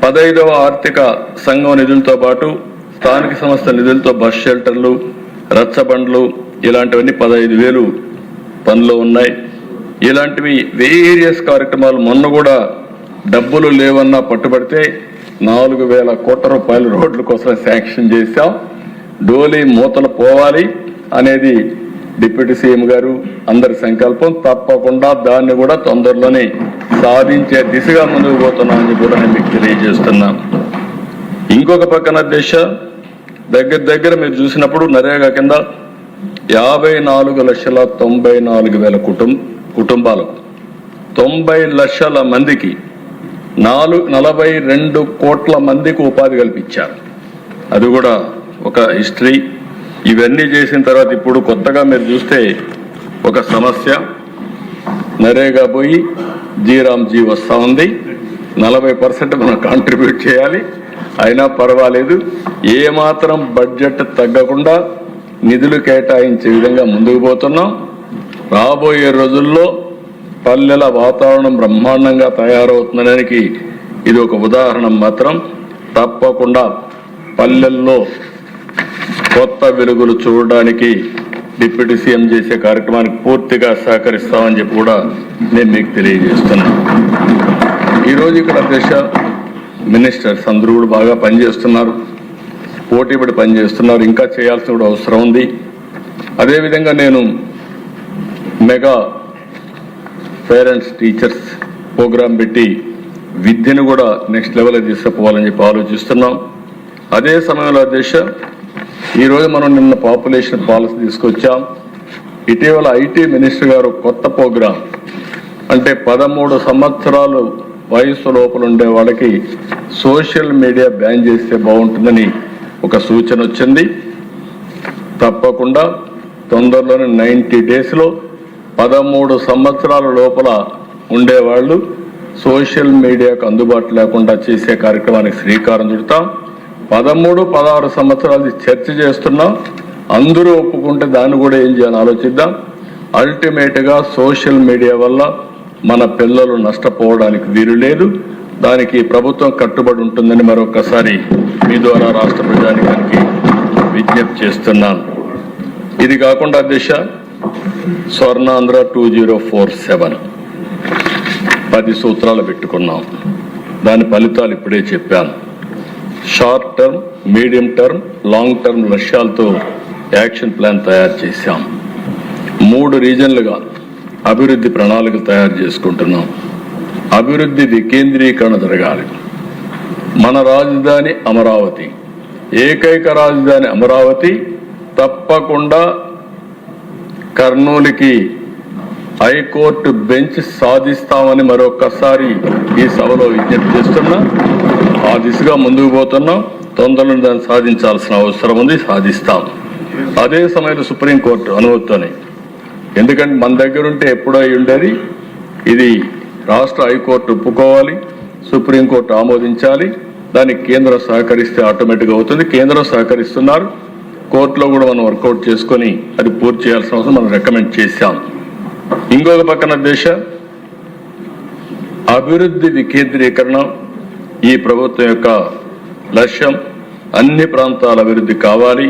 15వ ఆర్థిక సంఘం నిధులతో పాటు స్థానిక సంస్థ నిధులతో బస్ షెల్టర్లు, రచ్చబండ్లు ఇలాంటివన్నీ 15,000 పనులు ఉన్నాయి. ఇలాంటివి వేరియస్ కార్యక్రమాలు మొన్న కూడా డబ్బులు లేవన్నా పట్టుబడితే 4,000 కోట్ల రూపాయలు రోడ్ల కోసం శాంక్షన్ చేశాం. డోలీ మూతలు పోవాలి అనేది డిప్యూటీ సీఎం గారు అందరి సంకల్పం. తప్పకుండా దాన్ని కూడా తొందరలోనే సాధించే దిశగా ముందుకు పోతున్నామని కూడా నేను మీకు తెలియజేస్తున్నాను. ఇంకొక పక్కన దగ్గర మీరు చూసినప్పుడు నరేగా కింద 54,94,000 కుటుంబాలకు 90 లక్షల మందికి 42 కోట్ల మందికి ఉపాధి కల్పించారు. అది కూడా ఒక హిస్టరీ. ఇవన్నీ చేసిన తర్వాత ఇప్పుడు కొత్తగా మీరు చూస్తే ఒక సమస్య, నరేగా పోయి జీరామ్జీ వస్తూ ఉంది. 40% మనం కాంట్రిబ్యూట్ చేయాలి. అయినా పర్వాలేదు, ఏమాత్రం బడ్జెట్ తగ్గకుండా నిధులు కేటాయించే విధంగా ముందుకు పోతున్నాం. రాబోయే రోజుల్లో పల్లెల వాతావరణం బ్రహ్మాండంగా తయారవుతుందడానికి ఇది ఒక ఉదాహరణ మాత్రం. తప్పకుండా పల్లెల్లో కొత్త వెలుగులు చూడడానికి డిప్యూటీ సీఎం చేసే కార్యక్రమానికి పూర్తిగా సహకరిస్తామని చెప్పి కూడా నేను మీకు తెలియజేస్తున్నాను. ఈరోజు ఇక్కడ మినిస్టర్స్ అందరూ కూడా బాగా పనిచేస్తున్నారు, పోటీపడి పనిచేస్తున్నారు. ఇంకా చేయాల్సిన కూడా అవసరం ఉంది. అదేవిధంగా నేను మెగా పేరెంట్స్ టీచర్స్ ప్రోగ్రాం పెట్టి విద్యను కూడా నెక్స్ట్ లెవెల్ తీసుకుపోవాలని చెప్పి ఆలోచిస్తున్నాం. అదే సమయంలో ఈరోజు మనం నిన్న పాపులేషన్ పాలసీ తీసుకొచ్చాం. ఇటీవల ఐటీ మినిస్టర్ గారు కొత్త ప్రోగ్రాం, అంటే 13 సంవత్సరాలు వయసు లోపల ఉండే వాళ్ళకి సోషల్ మీడియా బ్యాన్ చేస్తే బాగుంటుందని ఒక సూచన వచ్చింది. తప్పకుండా తొందరలోనే 90 డేస్లో 13 సంవత్సరాల లోపల ఉండేవాళ్ళు సోషల్ మీడియాకు అందుబాటు లేకుండా చేసే కార్యక్రమానికి శ్రీకారం చుడతాం. 13, 16 సంవత్సరాలు చర్చ చేస్తున్నాం. అందరూ ఒప్పుకుంటే దాన్ని కూడా ఏం చేయాలని ఆలోచిద్దాం. అల్టిమేట్గా సోషల్ మీడియా వల్ల మన పిల్లలు నష్టపోవడానికి వీలు లేదు. దానికి ప్రభుత్వం కట్టుబడి ఉంటుందని మరొకసారి మీ ద్వారా రాష్ట్ర ప్రజానికానికి విజ్ఞప్తి చేస్తున్నాను. ఇది కాకుండా స్వర్ణాంధ్ర 2047 10 సూత్రాలు పెట్టుకున్నాం. దాని ఫలితాలు ఇప్పుడే చెప్పాను. Short term, medium term, long term లక్ష్యాలతో యాక్షన్ ప్లాన్ తయారు చేశాం. 3 రీజన్లుగా అభివృద్ధి ప్రణాళికలు తయారు చేసుకుంటున్నాం. అభివృద్ధి వికేంద్రీకరణ జరగాలి. మన రాజధాని అమరావతి, ఏకైక రాజధాని అమరావతి. తప్పకుండా కర్నూలుకి హైకోర్టు బెంచ్ సాధిస్తామని మరొకసారి ఈ సభలో విజ్ఞప్తి చేస్తున్నా. ఆ దిశగా ముందుకు పోతున్నాం. తొందరలో దాన్ని సాధించాల్సిన అవసరం ఉంది, సాధిస్తాం. అదే సమయంలో సుప్రీంకోర్టు అనుమతితోనే, ఎందుకంటే మన దగ్గర ఉంటే ఎప్పుడో ఉండేది. ఇది రాష్ట్ర హైకోర్టు ఒప్పుకోవాలి, సుప్రీంకోర్టు ఆమోదించాలి. దానికి కేంద్రం సహకరిస్తే ఆటోమేటిక్గా అవుతుంది. కేంద్రం సహకరిస్తున్నారు. కోర్టులో కూడా మనం వర్కౌట్ చేసుకొని అది పూర్తి చేయాల్సిన అవసరం మనం రికమెండ్ చేశాం. ఇంకొక పక్కన అభివృద్ధి వికేంద్రీకరణ ఈ ప్రభుత్వం యొక్క లక్ష్యం. అన్ని ప్రాంతాల అభివృద్ధి కావాలి.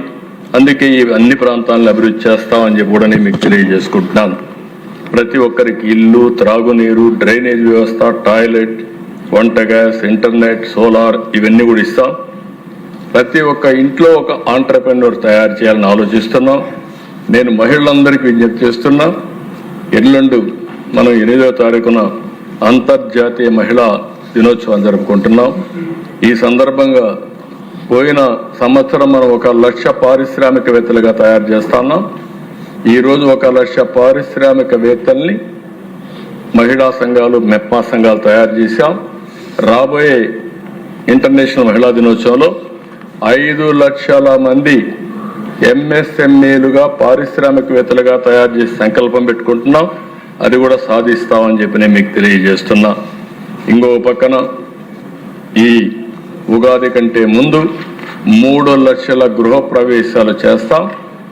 అందుకే ఈ అన్ని ప్రాంతాలను అభివృద్ధి చేస్తామని చెప్పి కూడా నేను మీకు తెలియజేసుకుంటున్నాను. ప్రతి ఒక్కరికి ఇల్లు, త్రాగునీరు, డ్రైనేజ్ వ్యవస్థ, టాయిలెట్, వంట గ్యాస్, ఇంటర్నెట్, సోలార్ ఇవన్నీ కూడా ఇస్తాం. ప్రతి ఒక్క ఇంట్లో ఒక ఆంట్రప్రెన్యూర్ తయారు చేయాలని ఆలోచిస్తున్నాం. నేను మహిళలందరికీ విజ్ఞప్తి చేస్తున్నా. ఎల్లుండి మనం 8వ తారీఖున అంతర్జాతీయ మహిళా దినోత్సవం జరుపుకుంటున్నాం. ఈ సందర్భంగా పోయిన సంవత్సరం మనం 1,00,000 పారిశ్రామికవేత్తలుగా తయారు చేస్తున్నాం. ఈరోజు 1,00,000 పారిశ్రామికవేత్తల్ని మహిళా సంఘాలు, మెప్మా సంఘాలు తయారు చేశాం. రాబోయే ఇంటర్నేషనల్ మహిళా దినోత్సవంలో 5 లక్షల మంది ఎంఎస్ఎంఈలుగా పారిశ్రామికవేత్తలుగా తయారు చేసి సంకల్పం పెట్టుకుంటున్నాం. అది కూడా సాధిస్తామని చెప్పి నేను మీకు తెలియజేస్తున్నా. ఇంకో పక్కన ఈ ఉగాది కంటే ముందు 3 లక్షల గృహ ప్రవేశాలు చేస్తాం.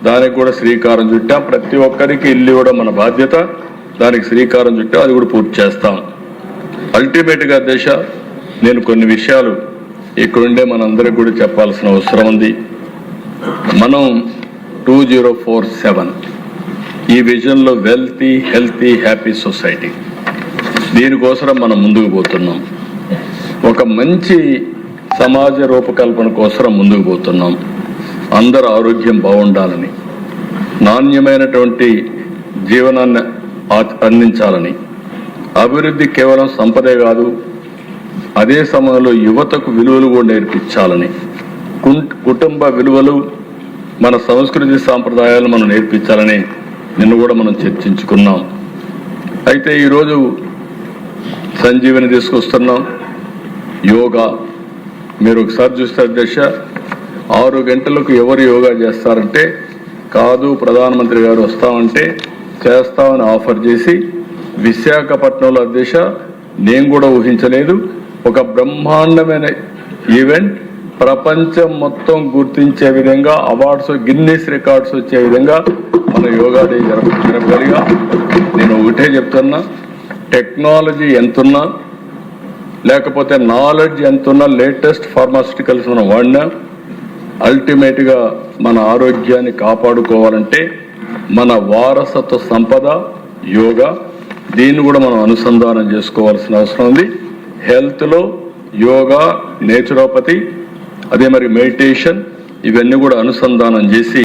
దానికి కూడా శ్రీకారం చుట్టాం. ప్రతి ఒక్కరికి ఇల్లు ఇవ్వడం మన బాధ్యత. దానికి శ్రీకారం చుట్టాం. అది కూడా పూర్తి చేస్తాం. అల్టిమేట్గా నేను కొన్ని విషయాలు ఇక్కడుండే మనందరికీ కూడా చెప్పాల్సిన అవసరం ఉంది. మనం 2047 ఈ విజన్లో వెల్తీ, హెల్తీ, హ్యాపీ సొసైటీ, దీనికోసం మనం ముందుకు పోతున్నాం. ఒక మంచి సమాజ రూపకల్పన కోసం ముందుకు పోతున్నాం. అందరూ ఆరోగ్యం బాగుండాలని, నాణ్యమైనటువంటి జీవనాన్ని అందించాలని, అభివృద్ధి కేవలం సంపదే కాదు, అదే సమయంలో యువతకు విలువలు కూడా నేర్పించాలని, కుటుంబ విలువలు, మన సంస్కృతి సాంప్రదాయాలు మనం నేర్పించాలని నిన్ను కూడా మనం చర్చించుకున్నాం. అయితే ఈరోజు సంజీవని తీసుకొస్తున్నాం. యోగా మీరు ఒకసారి చూస్తే అధ్యక్ష, 6 గంటలకు ఎవరు యోగా చేస్తారంటే, కాదు ప్రధానమంత్రి గారు వస్తామంటే చేస్తామని ఆఫర్ చేసి విశాఖపట్నంలో అధ్యక్ష నేను కూడా ఊహించలేదు, ఒక బ్రహ్మాండమైన ఈవెంట్ ప్రపంచం మొత్తం గుర్తించే విధంగా అవార్డ్స్, గిన్నెస్ రికార్డ్స్ వచ్చే విధంగా మన యోగా డే జరపగలిగా. నేను ఒకటే చెప్తున్నా, టెక్నాలజీ ఎంతున్నా లేకపోతే నాలెడ్జ్ ఎంతున్నా, లేటెస్ట్ ఫార్మాస్యూటికల్స్ మనం వాడినా, అల్టిమేట్గా మన ఆరోగ్యాన్ని కాపాడుకోవాలంటే మన వారసత్వ సంపద యోగా, దీన్ని కూడా మనం అనుసంధానం చేసుకోవాల్సిన అవసరం ఉంది. హెల్త్లో యోగా, నేచురోపతి, అదే మరి మెడిటేషన్, ఇవన్నీ కూడా అనుసంధానం చేసి